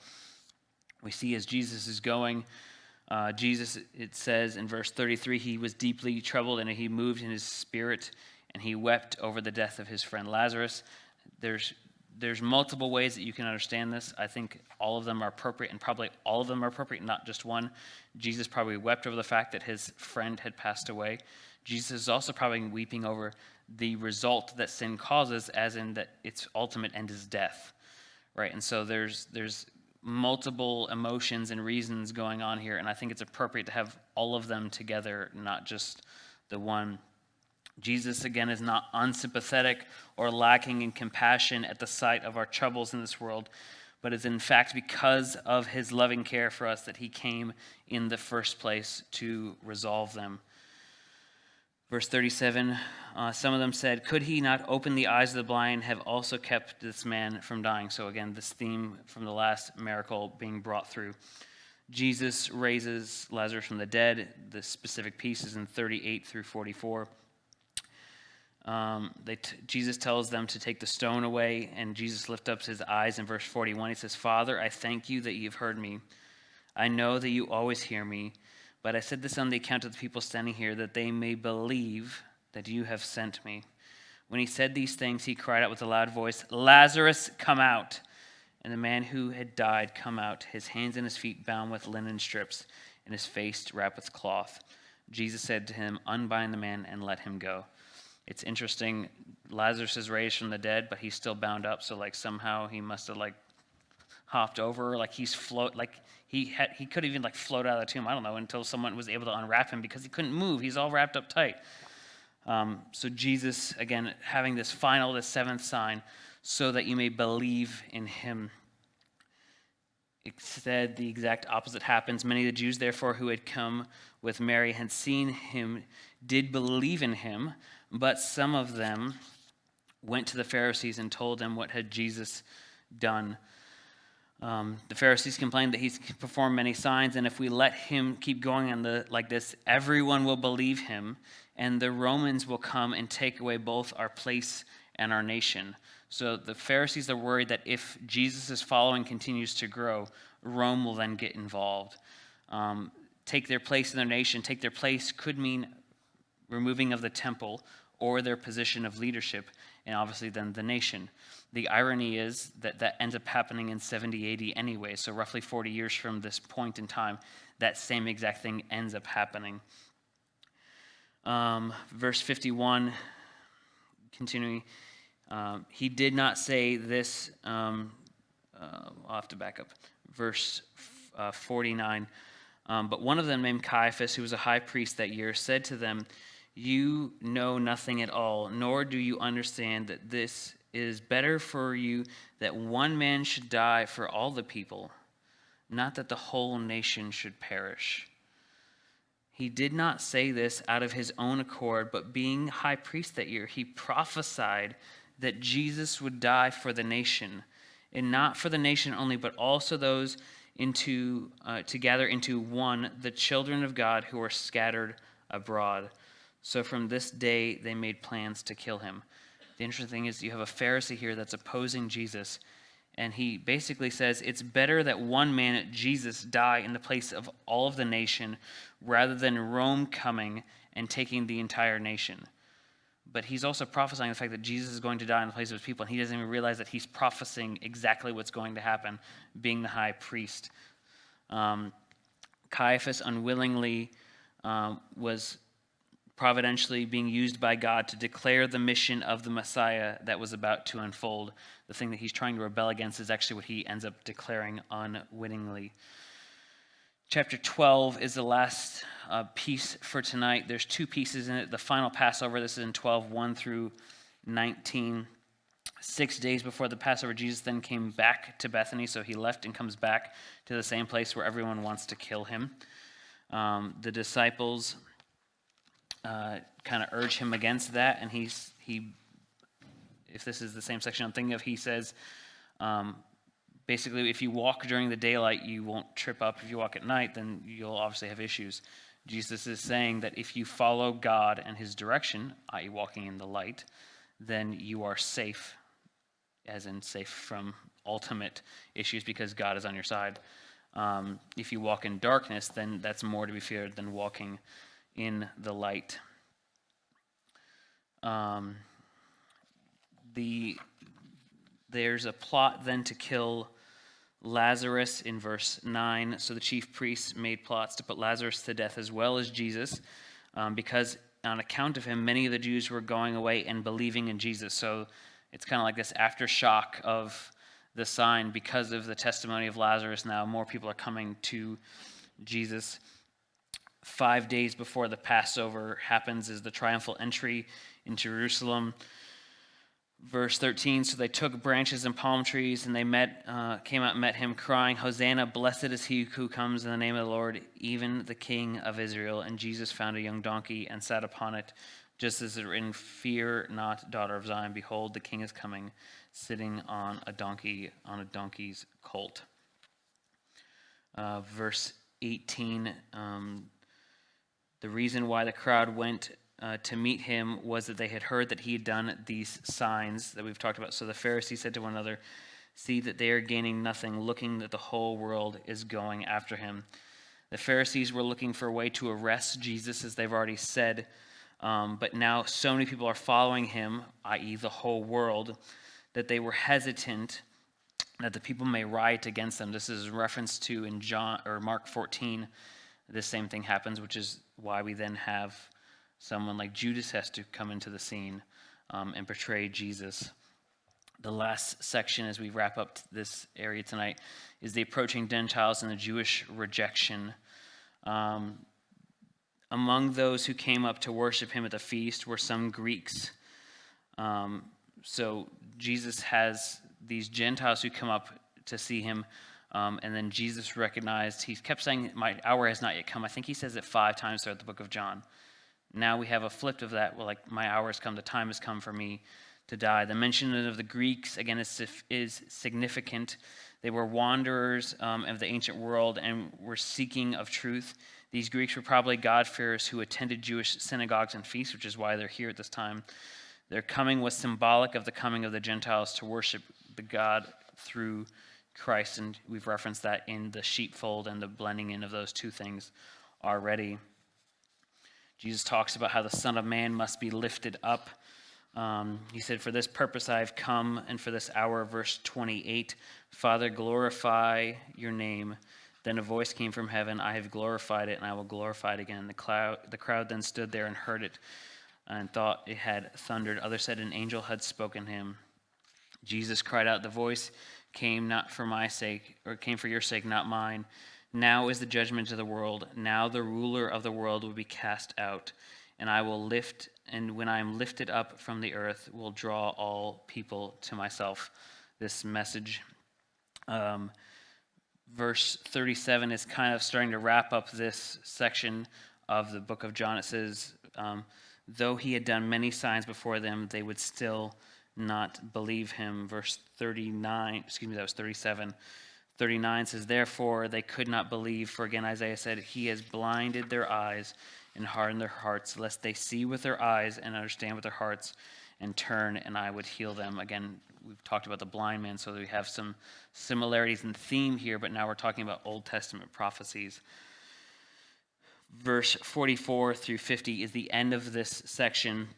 We see as Jesus is going, Jesus, it says in verse 33, he was deeply troubled and he moved in his spirit and he wept over the death of his friend Lazarus. There's multiple ways that you can understand this. I think all of them are appropriate, and probably all of them are appropriate, not just one. Jesus probably wept over the fact that his friend had passed away. Jesus is also probably weeping over the result that sin causes, as in that its ultimate end is death, right? And so there's multiple emotions and reasons going on here, and I think it's appropriate to have all of them together, not just the one. Jesus, again, is not unsympathetic or lacking in compassion at the sight of our troubles in this world, but is in fact because of his loving care for us that he came in the first place to resolve them. Verse 37, some of them said, could he not open the eyes of the blind, have also kept this man from dying? So again, this theme from the last miracle being brought through. Jesus raises Lazarus from the dead. The specific pieces in 38 through 44. Jesus tells them to take the stone away, and Jesus lifts up his eyes in verse 41. He says, Father, I thank you that you've heard me. I know that you always hear me, but I said this on the account of the people standing here, that they may believe that you have sent me. When he said these things, he cried out with a loud voice, Lazarus, come out. And the man who had died come out, his hands and his feet bound with linen strips, and his face wrapped with cloth. Jesus said to him, unbind the man and let him go. It's interesting, Lazarus is raised from the dead, but he's still bound up, so somehow he must have hopped over, he could even float out of the tomb, I don't know, until someone was able to unwrap him because he couldn't move, he's all wrapped up tight. So Jesus, again, having this seventh sign, so that you may believe in him. Instead, the exact opposite happens. Many of the Jews, therefore, who had come with Mary had seen him, did believe in him, but some of them went to the Pharisees and told them what had Jesus done. The Pharisees complained that he's performed many signs, and if we let him keep going on like this, everyone will believe him, and the Romans will come and take away both our place and our nation. So the Pharisees are worried that if Jesus' following continues to grow, Rome will then get involved. Take their place in their nation. Take their place could mean removing of the temple or their position of leadership, and obviously then the nation. The irony is that ends up happening in 70 AD anyway, so roughly 40 years from this point in time, that same exact thing ends up happening. Verse 51, continuing, he did not say this, I'll have to back up, verse 49, but one of them named Caiaphas, who was a high priest that year, said to them, you know nothing at all, nor do you understand that this is better for you that one man should die for all the people, not that the whole nation should perish. He did not say this out of his own accord, but being high priest that year, he prophesied that Jesus would die for the nation, and not for the nation only, but also those to gather into one, the children of God who are scattered abroad. So from this day they made plans to kill him. The interesting thing is you have a Pharisee here that's opposing Jesus, and he basically says it's better that one man, Jesus, die in the place of all of the nation rather than Rome coming and taking the entire nation. But he's also prophesying the fact that Jesus is going to die in the place of his people, and he doesn't even realize that he's prophesying exactly what's going to happen, being the high priest. Caiaphas unwillingly was providentially being used by God to declare the mission of the Messiah that was about to unfold. The thing that he's trying to rebel against is actually what he ends up declaring unwittingly. Chapter 12 is the last piece for tonight. There's two pieces in it. The final Passover, this is in 12, 1 through 19. 6 days before the Passover, Jesus then came back to Bethany, so he left and comes back to the same place where everyone wants to kill him. The disciples kind of urge him against that, and he, if this is the same section I'm thinking of, he says, basically, if you walk during the daylight, you won't trip up. If you walk at night, then you'll obviously have issues. Jesus is saying that if you follow God and his direction, i.e. walking in the light, then you are safe, as in safe from ultimate issues because God is on your side. If you walk in darkness, then that's more to be feared than walking in the light. There's a plot then to kill Lazarus in verse 9. So the chief priests made plots to put Lazarus to death as well as Jesus, because on account of him, many of the Jews were going away and believing in Jesus. So it's kind of like this aftershock of the sign. Because of the testimony of Lazarus, now more people are coming to Jesus. 5 days before the Passover happens is the triumphal entry in Jerusalem. Verse 13, so they took branches and palm trees, and they came out and met him, crying, Hosanna, blessed is he who comes in the name of the Lord, even the King of Israel. And Jesus found a young donkey and sat upon it, just as it is written, fear not, daughter of Zion, behold, the king is coming, sitting on a donkey's colt. Verse 18, the reason why the crowd went to meet him was that they had heard that he had done these signs that we've talked about. So the Pharisees said to one another, see that they are gaining nothing, looking that the whole world is going after him. The Pharisees were looking for a way to arrest Jesus, as they've already said, but now so many people are following him, i.e. the whole world, that they were hesitant that the people may riot against them. This is a reference to in Mark 14, this same thing happens, which is why we then have someone like Judas has to come into the scene and betray Jesus. The last section as we wrap up this area tonight is the approaching Gentiles and the Jewish rejection. Among those who came up to worship him at the feast were some Greeks. So Jesus has these Gentiles who come up to see him, and then Jesus recognized, he kept saying, my hour has not yet come. I think he says it 5 times throughout the book of John. Now we have a flip of that, well, like, my hour has come, the time has come for me to die. The mention of the Greeks, again, is significant. They were wanderers of the ancient world and were seeking of truth. These Greeks were probably God-fearers who attended Jewish synagogues and feasts, which is why they're here at this time. Their coming was symbolic of the coming of the Gentiles to worship the God through Christ, and we've referenced that in the sheepfold and the blending in of those two things already. Jesus talks about how the Son of Man must be lifted up. He said, for this purpose I have come, and for this hour, verse 28, Father, glorify your name. Then a voice came from heaven, I have glorified it, and I will glorify it again. The crowd then stood there and heard it, and thought it had thundered. Others said an angel had spoken to him. Jesus cried out, the voice came not for my sake, or came for your sake, not mine. Now is the judgment of the world. Now the ruler of the world will be cast out, and when I am lifted up from the earth, will draw all people to myself. This message. Verse 37 is kind of starting to wrap up this section of the book of John. It says, though he had done many signs before them, they would still not believe him. Verse 39, that was 37. 39 says, therefore they could not believe, for again Isaiah said, he has blinded their eyes and hardened their hearts, lest they see with their eyes and understand with their hearts and turn, and I would heal them. Again, we've talked about the blind man, so we have some similarities in theme here, but now we're talking about Old Testament prophecies. Verse 44 through 50 is the end of this section.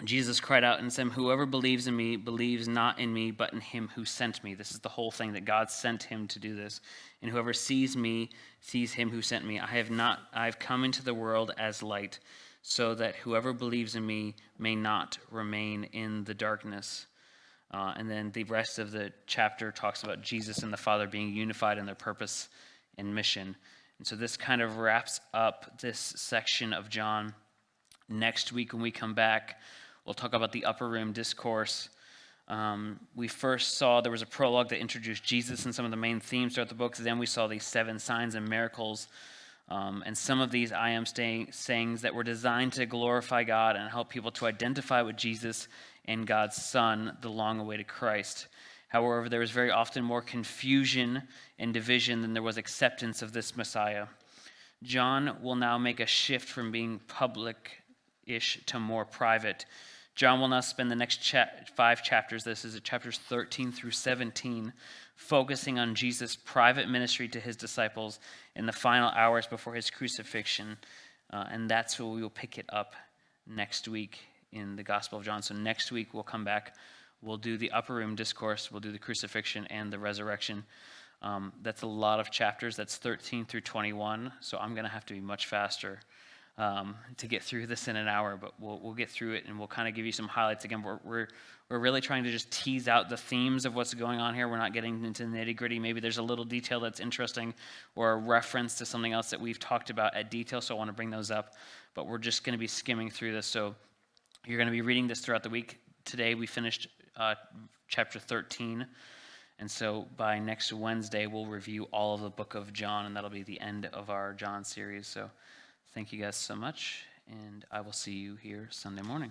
Jesus cried out and said, whoever believes in me believes not in me, but in him who sent me. This is the whole thing, that God sent him to do this. And whoever sees me sees him who sent me. I have come into the world as light, so that whoever believes in me may not remain in the darkness. And then the rest of the chapter talks about Jesus and the Father being unified in their purpose and mission. And so this kind of wraps up this section of John. Next week when we come back, we'll talk about the upper room discourse. We first saw there was a prologue that introduced Jesus and some of the main themes throughout the book. Then we saw these 7 signs and miracles. And some of these I am sayings that were designed to glorify God and help people to identify with Jesus and God's Son, the long-awaited Christ. However, there was very often more confusion and division than there was acceptance of this Messiah. John will now make a shift from being public-ish to more private. John will now spend the next 5 chapters, this is chapters 13 through 17, focusing on Jesus' private ministry to his disciples in the final hours before his crucifixion. And that's where we will pick it up next week in the Gospel of John. So next week we'll come back. We'll do the upper room discourse. We'll do the crucifixion and the resurrection. That's a lot of chapters. That's 13 through 21. So I'm going to have to be much faster to get through this in an hour. But we'll get through it, and we'll kind of give you some highlights. Again, we're really trying to just tease out the themes of what's going on here. We're not getting into the nitty-gritty. Maybe there's a little detail that's interesting or a reference to something else that we've talked about at detail, so I want to bring those up. But we're just going to be skimming through this. So you're going to be reading this throughout the week. Today we finished chapter 13. And so by next Wednesday, we'll review all of the book of John, and that'll be the end of our John series. So thank you guys so much, and I will see you here Sunday morning.